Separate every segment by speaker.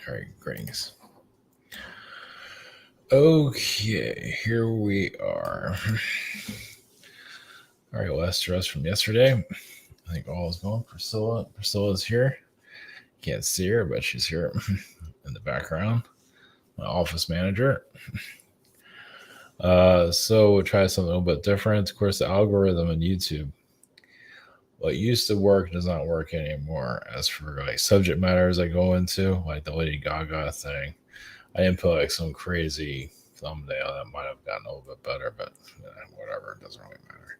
Speaker 1: All right, greetings. Okay, here we are. All right, last stress from yesterday. I think all is well. Priscilla's here. Can't see her, but she's here in the background. My office manager. So we'll try something a little bit different. Of course, the algorithm on YouTube, what used to work does not work anymore. As for like subject matters I go into, like the Lady Gaga thing, I didn't put like some crazy thumbnail that might have gotten a little bit better, but whatever, it doesn't really matter.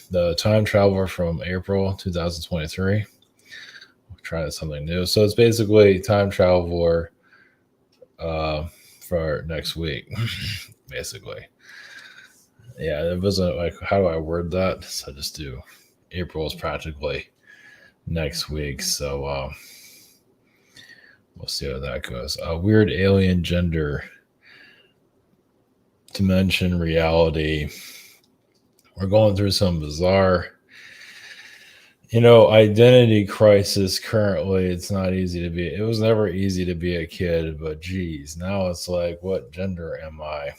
Speaker 1: The time traveler from April 2023. We'll try something new. So it's basically time traveler for next week, basically. Yeah, it wasn't like, how do I word that? So I just do April is practically next week. So we'll see how that goes. Weird alien gender dimension reality. We're going through some bizarre, identity crisis currently. It's not easy to be. It was never easy to be a kid, but geez, now it's like, what gender am I?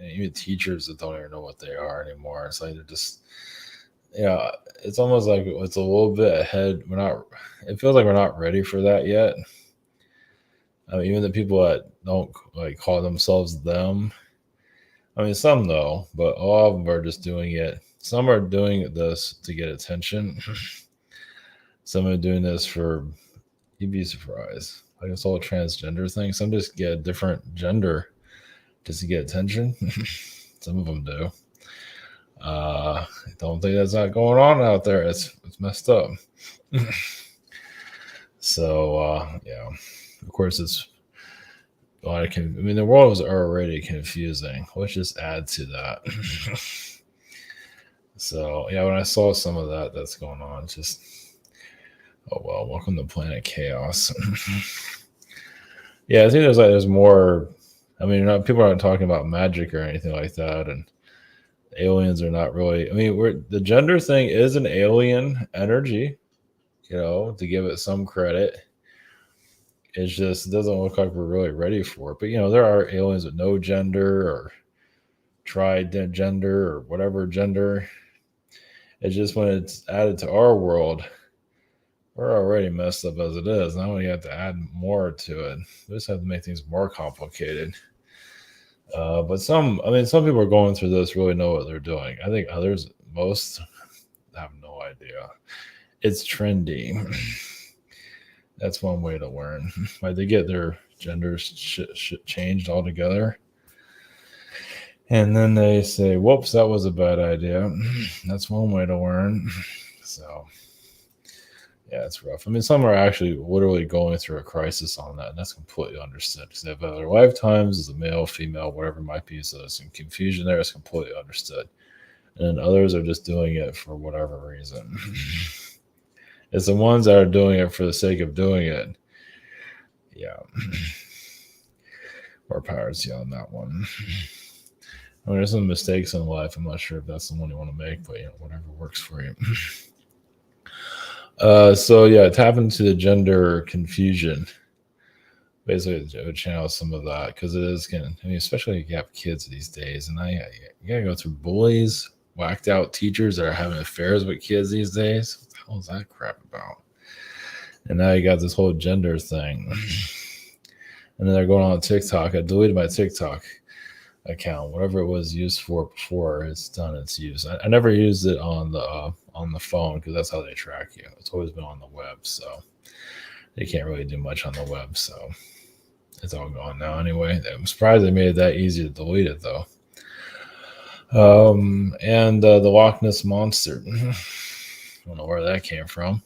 Speaker 1: Even teachers that don't even know what they are anymore. It's like they're just, it's almost like it's a little bit ahead. It feels like we're not ready for that yet. I mean, even the people that don't like call themselves them. I mean, some though, but a lot of them are just doing it. Some are doing this to get attention. Some are doing this for, you'd be surprised. Like this whole transgender thing. Some just get a different gender just to get attention. Some of them do. I don't think that's not going on out there. It's messed up. So yeah, of course it's a lot of. The world was already confusing. Let's just add to that. So yeah, when I saw some of that that's going on, it's just, oh well, welcome to Planet Chaos. Yeah, I think there's more. I mean, people aren't talking about magic or anything like that, and aliens are not really. I mean, the gender thing is an alien energy, to give it some credit. It just doesn't look like we're really ready for it. But there are aliens with no gender or tri-gender or whatever gender. It's just when it's added to our world, we're already messed up as it is. Now we have to add more to it. We just have to make things more complicated. But some people are going through this really know what they're doing. I think most have no idea. It's trendy. That's one way to learn. Like they get their genders changed altogether. And then they say, whoops, that was a bad idea. That's one way to learn. So, yeah, it's rough. I mean, some are actually literally going through a crisis on that, and that's completely understood because they have other lifetimes as a male, female, whatever it might be. So there's some confusion there. It's completely understood. And then others are just doing it for whatever reason. It's the ones that are doing it for the sake of doing it. Yeah. More power to you on that one. I mean, there's some mistakes in life. I'm not sure if that's the one you want to make, but whatever works for you. So yeah, tap into the gender confusion. Basically, I would channel some of that because it is especially if you have kids these days, and you gotta go through bullies, whacked out teachers that are having affairs with kids these days. What the hell is that crap about? And now you got this whole gender thing, and then they're going on TikTok. I deleted my TikTok account, whatever it was used for before. It's done its use. I never used it on the phone because that's how they track you. It's always been on the web, so they can't really do much on the web. So it's all gone now anyway. I'm surprised they made it that easy to delete it though. And the Loch Ness monster. I don't know where that came from.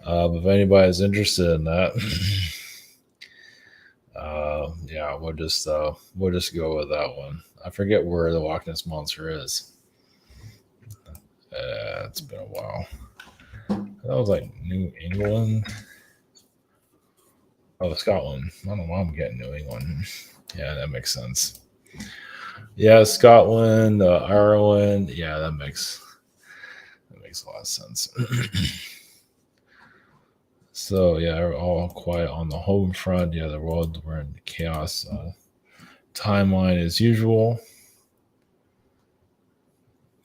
Speaker 1: But if anybody's interested in that, yeah, we'll just go with that one. I forget where the Loch Ness monster is. It's been a while. That was like New England. Oh, Scotland. I don't know why I'm getting New England. Yeah, that makes sense. Yeah, Scotland, Ireland. Yeah, that makes a lot of sense. So yeah, all quiet on the home front. Yeah, the world, we're in chaos timeline as usual.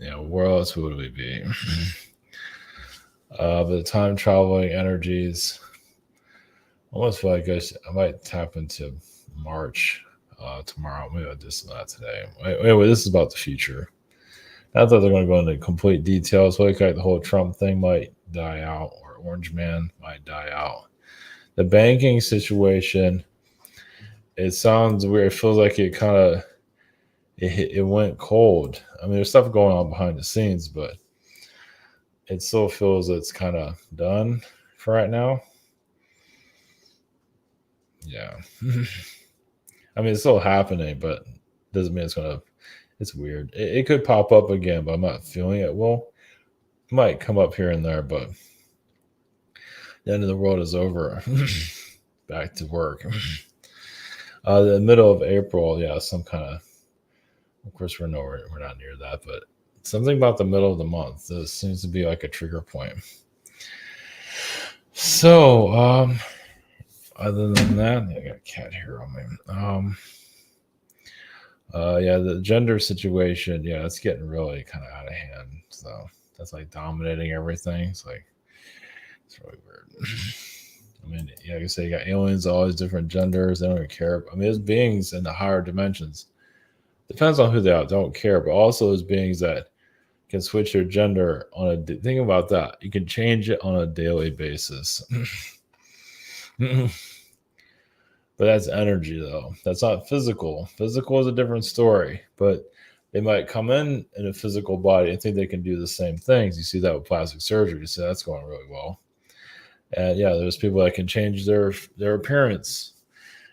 Speaker 1: Yeah, where else would we be? But the time traveling energies, I almost feel like I might tap into March tomorrow. Maybe I'll do some of that today. Anyway, this is about the future. Not that they're going to go into complete details. Like the whole Trump thing might die out, or Orange Man might die out. The banking situation, it sounds weird. It feels like it kind of it went cold. I mean, there's stuff going on behind the scenes, but it still feels it's kind of done for right now. Yeah. I mean, it's still happening, but doesn't mean it's gonna. It's weird. It could pop up again, but I'm not feeling it. Well, it might come up here and there, but the end of the world is over. Back to work. The middle of April, yeah, some kind of. Of course, we're nowhere. We're not near that, but something about the middle of the month. This seems to be like a trigger point. So, other than that, I got a cat here on me. Yeah, the gender situation, yeah, it's getting really kind of out of hand. So that's like dominating everything. It's like it's really weird. I mean, yeah, like I say, you got aliens, all these different genders. They don't even care. I mean, there's beings in the higher dimensions. Depends on who they are. Don't care, but also there's beings that can switch their gender on a. Think about that. You can change it on a daily basis. But that's energy, though. That's not physical. Physical is a different story. But they might come in a physical body and think they can do the same things. You see that with plastic surgery. So that's going really well. And yeah, there's people that can change their appearance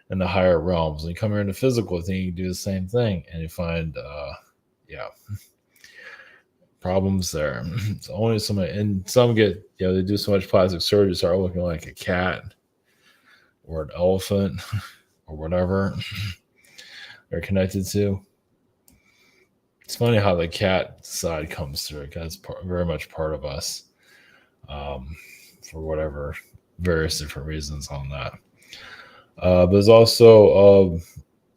Speaker 1: in the higher realms. And you come here in the physical, think you can do the same thing, and you find, yeah, problems there. It's only somebody, and some get, they do so much plastic surgery, start looking like a cat or an elephant or whatever they're connected to. It's funny how the cat side comes through. That's very much part of us, for whatever various different reasons on that. But there's also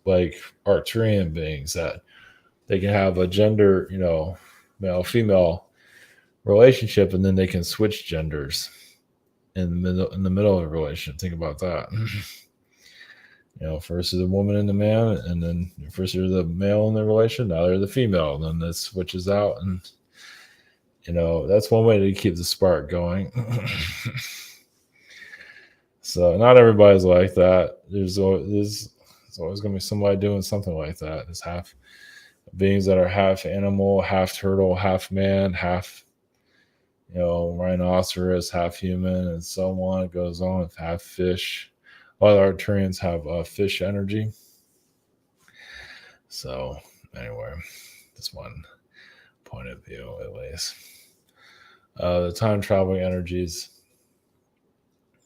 Speaker 1: like Arcturian beings that they can have a gender, male female relationship, and then they can switch genders in the middle of a relationship. Think about that. First is the woman and the man, and then first you're the male in the relation, now they're the female, and then that switches out, and that's one way to keep the spark going. So not everybody's like that. There's always going to be somebody doing something like that. There's half beings that are half animal, half turtle, half man, half rhinoceros, half human, and so on. It goes on. With half fish. A lot of Arcturians have fish energy. So anyway, just one point of view at least. The time traveling energies,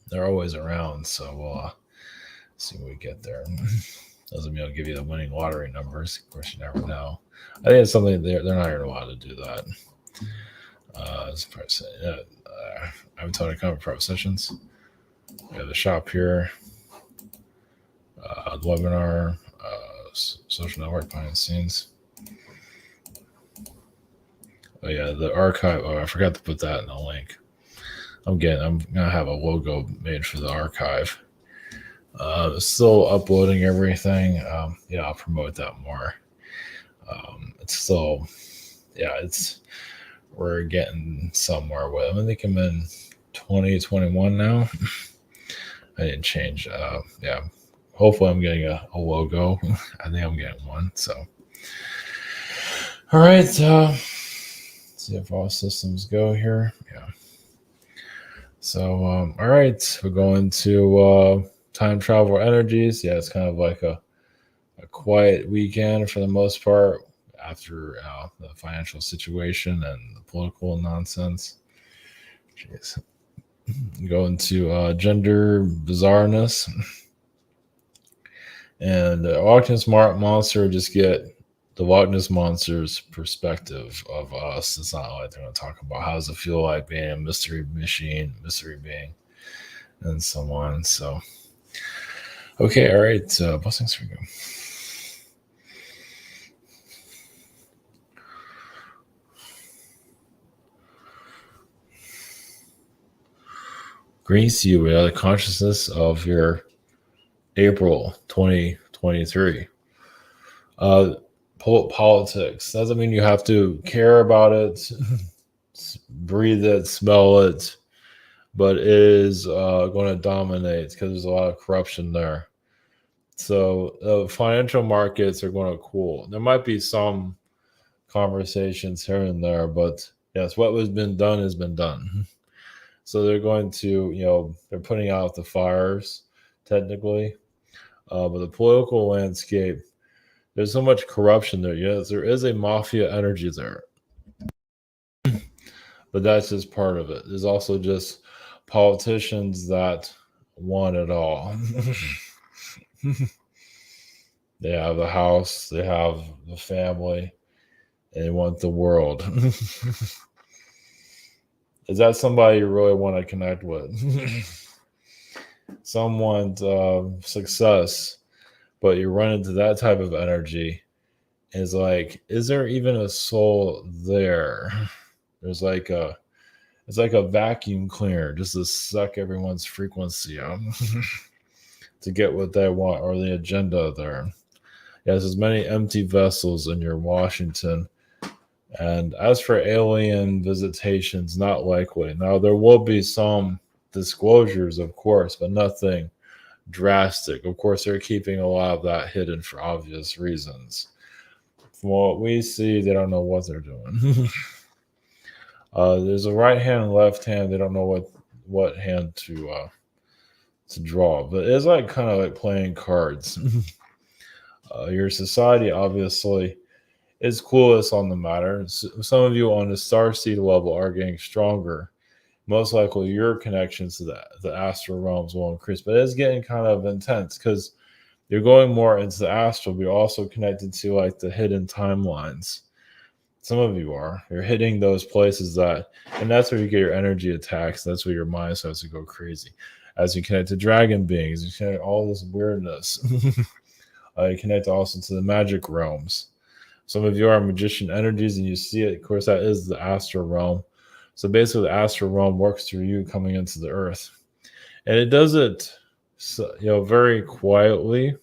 Speaker 1: they're always around. So we'll see when we get there. Doesn't mean I'll give you the winning lottery numbers. Of course, you never know. I think it's something they're not even allowed to do that. I'm telling you, kind of private sessions. We have the shop here, the webinar, social network behind the scenes. Oh yeah, the archive. Oh, I forgot to put that in the link. I'm gonna have a logo made for the archive. Still uploading everything. I'll promote that more. It's still, we're getting somewhere with. I think I'm in 2021 now. I didn't change. Hopefully I'm getting a logo. I think I'm getting one. So, all right. See if all systems go here. Yeah. So, all right. We're going to time travel energies. Yeah, it's kind of like a quiet weekend for the most part after the financial situation and the political nonsense. Jeez. Go into gender bizarreness. And the Loch Ness Monster, just get the Loch Ness Monster's perspective of us. It's not like they're going to talk about how does it feel like being a mystery machine, mystery being. and so on. So, okay, all right. Blessings for you. Greets you with the consciousness of your April 2023. Politics doesn't mean you have to care about it, breathe it, smell it, but it is going to dominate because there's a lot of corruption there. So financial markets are going to cool. There might be some conversations here and there, but yes, what has been done has been done. So they're going to, they're putting out the fires technically, but the political landscape, there's so much corruption there. Yes, there is a mafia energy there, but that's just part of it. There's also just politicians that want it all. They have the house, they have the family, and they want the world. Is that somebody you really want to connect with? Someone's success, but you run into that type of energy. Is like, is there even a soul there? There's like it's like a vacuum cleaner just to suck everyone's frequency out to get what they want or the agenda there. Yes, there's many empty vessels in your Washington. And as for alien visitations, not likely. Now, there will be some disclosures, of course, but nothing drastic. Of course, they're keeping a lot of that hidden for obvious reasons. From what we see, they don't know what they're doing. There's a right hand and left hand. They don't know what hand to draw, but it's like kind of like playing cards. Your society obviously is clueless on the matter. Some of you on the starseed level are getting stronger. Most likely, your connections to the astral realms will increase, but it's getting kind of intense because you're going more into the astral, but you're also connected to like the hidden timelines. Some of you are. You're hitting those places and that's where you get your energy attacks. That's where your mind starts to go crazy. As you connect to dragon beings, you connect all this weirdness. You connect also to the magic realms. Some of you are magician energies and you see it. Of course, that is the astral realm. So basically, the astral realm works through you coming into the earth. And it does it very quietly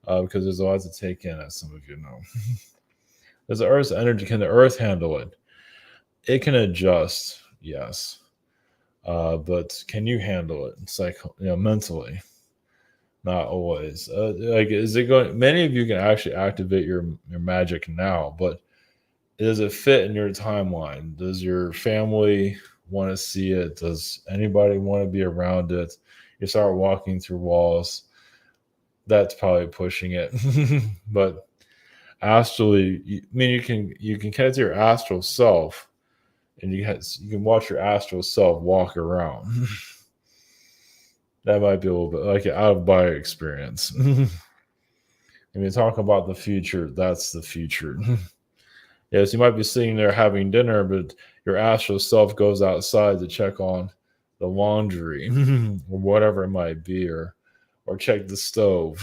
Speaker 1: because there's a lot to take in, as some of you know. There's the earth's energy. Can the earth handle it? It can adjust, yes. But can you handle it? It's like, mentally. Not always. Is it going? Many of you can actually activate your magic now, but does it fit in your timeline? Does your family want to see it? Does anybody want to be around it? You start walking through walls. That's probably pushing it. But astrally, you can connect to your astral self, and you can watch your astral self walk around. That might be a little bit like an out of body experience. When you talk about the future, that's the future. Yes, you might be sitting there having dinner, but your astral self goes outside to check on the laundry or whatever it might be, or check the stove.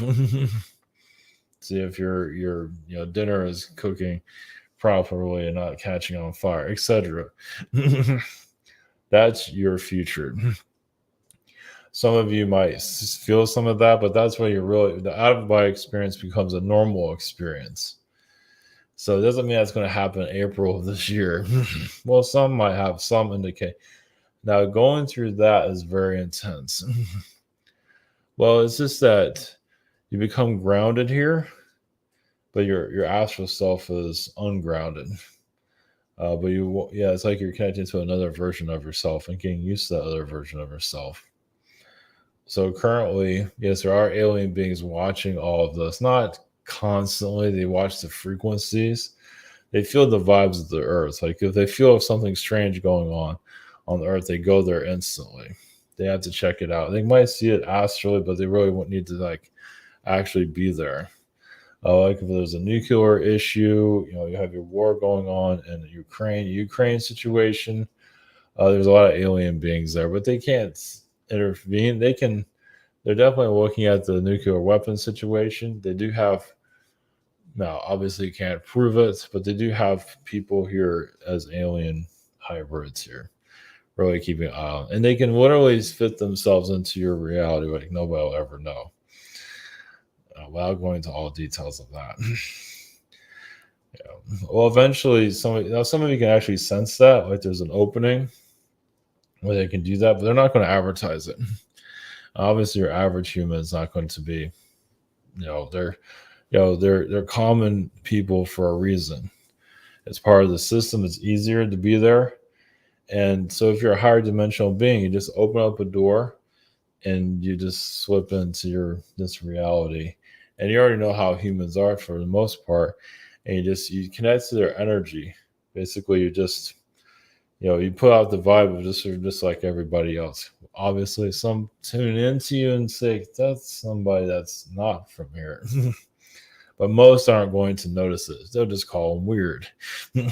Speaker 1: See if your dinner is cooking properly and not catching on fire, etc. That's your future. Some of you might feel some of that, but that's where the out of body experience becomes a normal experience. So it doesn't mean that's going to happen in April of this year. Well, some might have some indicate. Now, going through that is very intense. Well, it's just that you become grounded here, but your astral self is ungrounded. But it's like you're connected to another version of yourself and getting used to that other version of yourself. So currently, yes, there are alien beings watching all of this. Not constantly. They watch the frequencies. They feel the vibes of the earth. Like if they feel something strange going on the earth, they go there instantly. They have to check it out. They might see it astrally, but they really won't need to actually be there. Like if there's a nuclear issue, you have your war going on in the Ukraine situation. There's a lot of alien beings there, but they can't intervene. They're definitely looking at the nuclear weapon situation. They do have, now obviously you can't prove it, but they do have people here as alien hybrids here, really keeping an eye on. And they can literally fit themselves into your reality like nobody will ever know. Without going into all details of that. Yeah. Well, eventually, some of you can actually sense that, like there's an opening where they can do that, but they're not going to advertise it. Obviously, your average human is not going to be, they're, they're common people for a reason. It's part of the system. It's easier to be there, and so if you're a higher dimensional being, you just open up a door and you just slip into this reality, and you already know how humans are for the most part, and you connect to their energy. Basically, you just you put out the vibe of just like everybody else. Obviously, some tune into you and say that's somebody that's not from here, but most aren't going to notice it. They'll just call them weird. It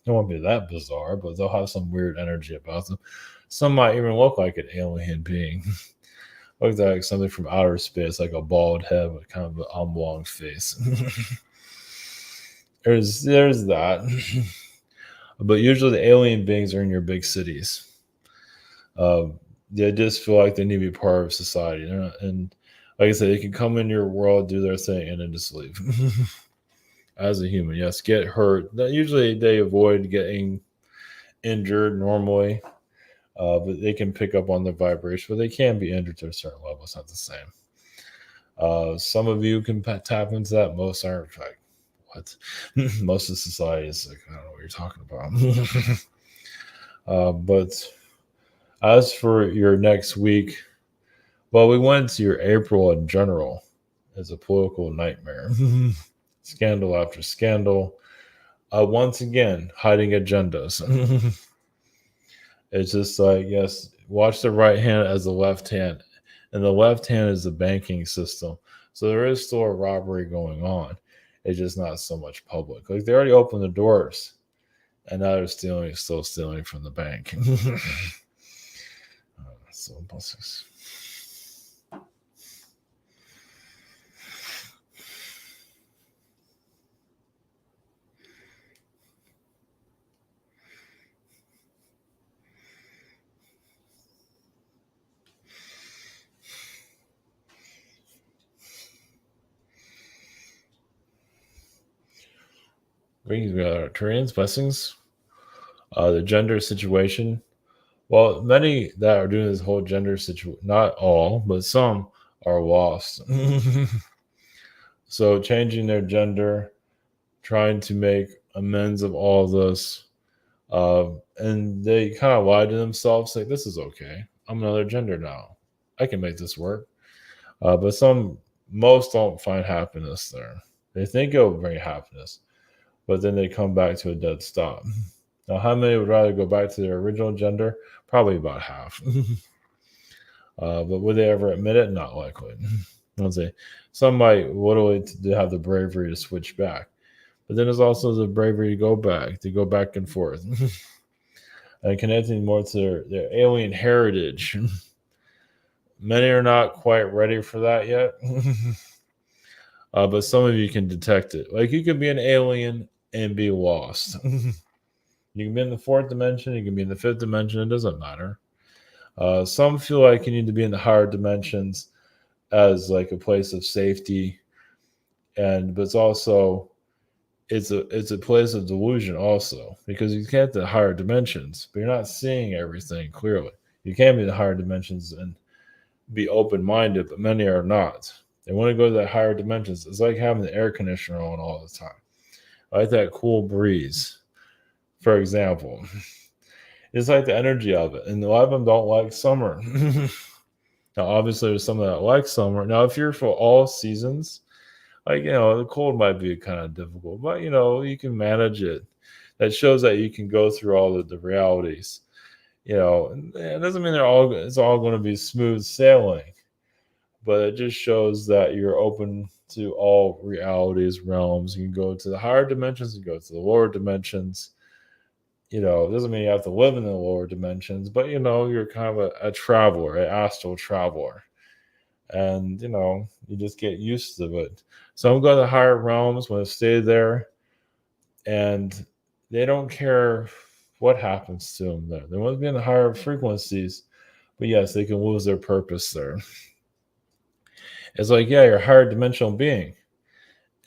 Speaker 1: won't be that bizarre, but they'll have some weird energy about them. Some might even look like an alien being. Look like something from outer space, like a bald head with kind of an oblong face. there's that. But usually the alien beings are in your big cities. They just feel like they need to be part of society. And like I said, they can come in your world, do their thing, and then just leave. As a human, yes, get hurt. Usually they avoid getting injured normally. But they can pick up on the vibration, but they can be injured to a certain level. It's not the same. Some of you can tap into that. Most aren't. Like, what? Most of society is like, I don't know what you're talking about. But as for your next week, well, we went to your April in general as a political nightmare. Scandal after scandal. Once again, hiding agendas. It's just like, yes, watch the right hand as the left hand. And the left hand is the banking system. So there is still a robbery going on. It's just not so much public. Like they already opened the doors. And now they're still stealing from the bank. So buses. Brings me Turian's blessings. The gender situation. Well, many that are doing this whole gender situation, not all, but some are lost. So changing their gender, trying to make amends of all this. And they kind of lie to themselves, like, this is okay. I'm another gender now. I can make this work. But most don't find happiness there. They think it'll bring happiness, but then they come back to a dead stop. Now, how many would rather go back to their original gender? Probably about half. But would they ever admit it? Not likely. I'll say some might literally have the bravery to switch back, but then there's also the bravery to go back and forth, and connecting more to their alien heritage. Many are not quite ready for that yet, but some of you can detect it. Like you could be an alien and be lost. You can be in the fourth dimension, you can be in the fifth dimension, it doesn't matter. Some feel like you need to be in the higher dimensions as like a place of safety, but it's a place of delusion also, because you can't the higher dimensions, but you're not seeing everything clearly. You can be in the higher dimensions and be open-minded, but many are not. They want to go to the higher dimensions. It's like having the air conditioner on all the time. I like that cool breeze. For example, it's like the energy of it. And a lot of them don't like summer. Now, obviously, there's some that like summer. Now, if you're for all seasons, like, the cold might be kind of difficult, but, you can manage it. That shows that you can go through all the realities. It doesn't mean it's all going to be smooth sailing, but it just shows that you're open to all realities, realms. You can go to the higher dimensions, you can go to the lower dimensions. It doesn't mean you have to live in the lower dimensions, but you're kind of a traveler, an astral traveler. And you just get used to it. Some go to higher realms, want to stay there, and they don't care what happens to them there. They want to be in the higher frequencies, but yes, they can lose their purpose there. It's like, yeah, you're a higher dimensional being,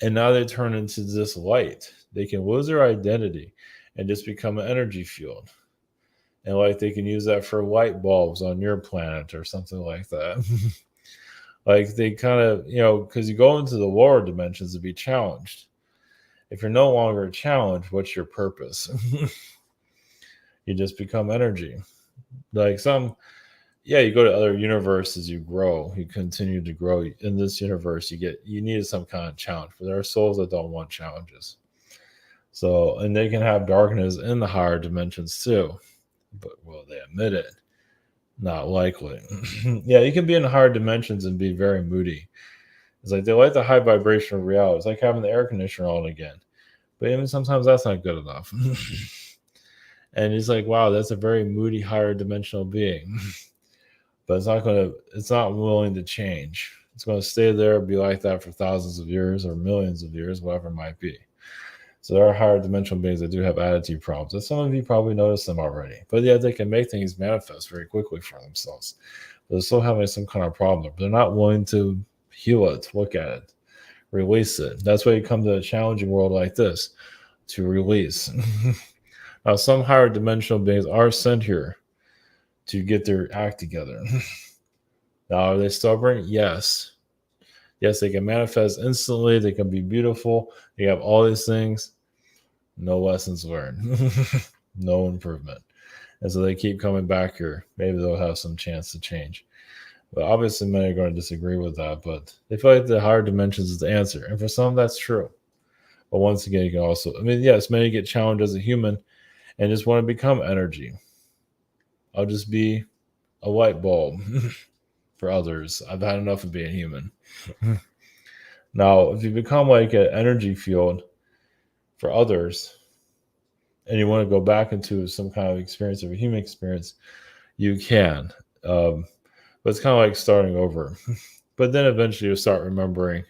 Speaker 1: and now they turn into this light. They can lose their identity and just become an energy field. And like they can use that for light bulbs on your planet or something like that. Like they kind of, because you go into the lower dimensions to be challenged. If you're no longer challenged, what's your purpose? You just become energy. Like you go to other universes, you grow, you continue to grow. In this universe, you need some kind of challenge. But there are souls that don't want challenges. So, and they can have darkness in the higher dimensions too. But will they admit it? Not likely. Yeah, you can be in the higher dimensions and be very moody. It's like they like the high vibration of reality. It's like having the air conditioner on again. But even sometimes that's not good enough. And he's like, wow, that's a very moody, higher dimensional being. But it's not willing to change. It's going to stay there, be like that for thousands of years or millions of years, whatever it might be. So there are higher dimensional beings that do have attitude problems. And some of you probably noticed them already. But yeah, they can make things manifest very quickly for themselves. They're still having some kind of problem. They're not willing to heal it, look at it, release it. That's why you come to a challenging world like this, to release. Now, some higher dimensional beings are sent here to get their act together. Now, are they stubborn? Yes. Yes, they can manifest instantly. They can be beautiful. They have all these things. No lessons learned. No improvement. And so they keep coming back here. Maybe they'll have some chance to change. But obviously, many are going to disagree with that. But they feel like the higher dimensions is the answer. And for some, that's true. But once again, you can also, yes, many get challenged as a human and just want to become energy. I'll just be a light bulb for others. I've had enough of being human. Now, if you become like an energy field for others and you want to go back into some kind of experience of a human experience, you can. But it's kind of like starting over. But then eventually you'll start remembering.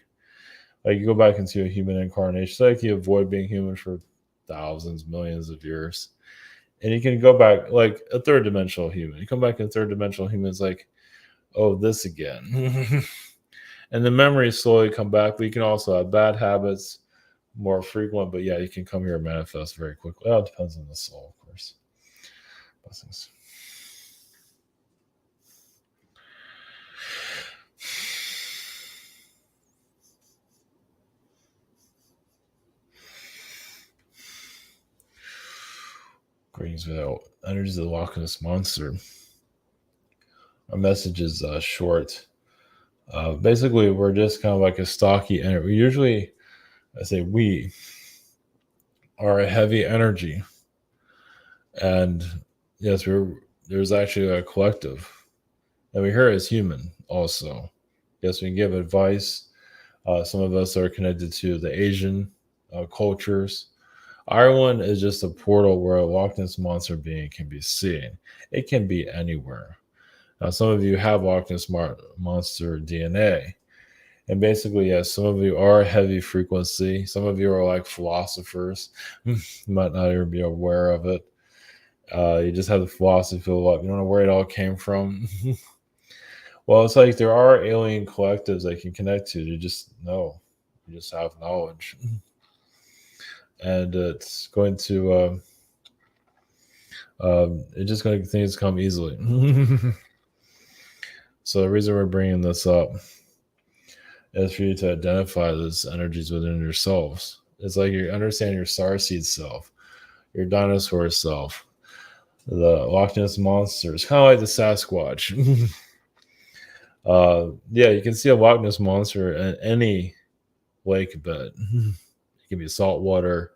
Speaker 1: Like you go back into a human incarnation. So like you avoid being human for thousands, millions of years. And you can go back like a third dimensional human. You come back in third dimensional humans like, oh, this again. And the memories slowly come back, but you can also have bad habits, more frequent. But yeah, you can come here and manifest very quickly. Well, it depends on the soul, of course. Blessings. Greetings without energies of the Loch Ness monster. Our message is short. Basically, we're just kind of like a stocky energy. Usually, I say we are a heavy energy. And yes, there's actually a collective. And we're here as human also. Yes, we can give advice. Some of us are connected to the Asian cultures. Ireland is just a portal where a Loch Ness monster being can be seen. It can be anywhere. Now, some of you have Loch Ness monster DNA. And basically, yes, some of you are heavy frequency. Some of you are like philosophers. You might not even be aware of it. You just have the philosophy of life. You don't know where it all came from. Well, it's like there are alien collectives that you can connect to. You just know. You just have knowledge. And it's going to it's just going to things come easily. So the reason we're bringing this up is for you to identify those energies within yourselves. It's like you understand your starseed self, your dinosaur self, the Loch Ness monster. It's kind of like the Sasquatch. Yeah, you can see a Loch Ness monster in any lake bed. It can be salt water.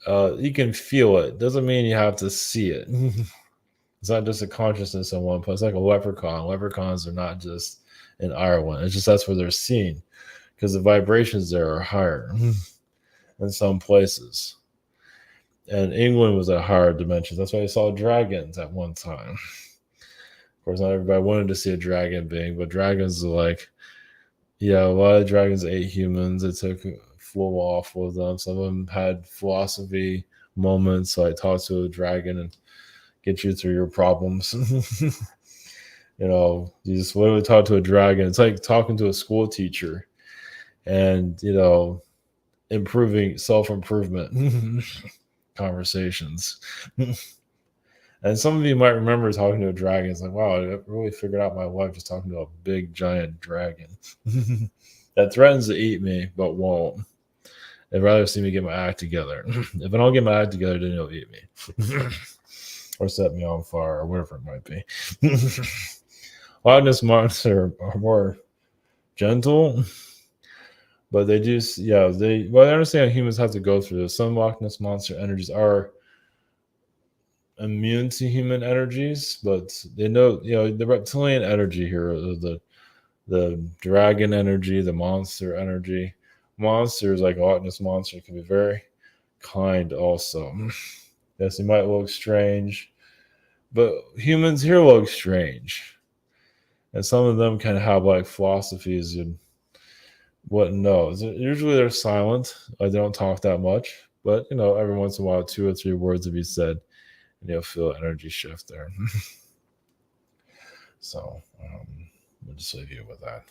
Speaker 1: You can feel it. Doesn't mean you have to see it. It's not just a consciousness in one place. It's like a leprechaun. Leprechauns are not just in Ireland. It's just that's where they're seen because the vibrations there are higher in some places. And England was at higher dimensions. That's why they saw dragons at one time. Of course, not everybody wanted to see a dragon being, but dragons are like, yeah, a lot of dragons ate humans. It flew off with them. Some of them had philosophy moments, like talk to a dragon and get you through your problems. You just literally talk to a dragon. It's like talking to a school teacher and, improving self-improvement conversations. And some of you might remember talking to a dragon. It's like, wow, I really figured out my life just talking to a big giant dragon that threatens to eat me, but won't. They'd rather see me get my act together. If I don't get my act together, then he'll eat me. Or set me on fire, or whatever it might be. Loch Ness monster are more gentle, but they do, I understand humans have to go through this. Some Loch Ness monster energies are immune to human energies, but they know, the reptilian energy here, the dragon energy, the monster energy. Monsters like Loch Ness monster can be very kind also. Yes, they might look strange, but humans here look strange. And some of them kind of have like philosophies and what knows. Usually they're silent. Like they don't talk that much. But every once in a while 2 or 3 words will be said and you'll feel energy shift there. So we'll just leave you with that.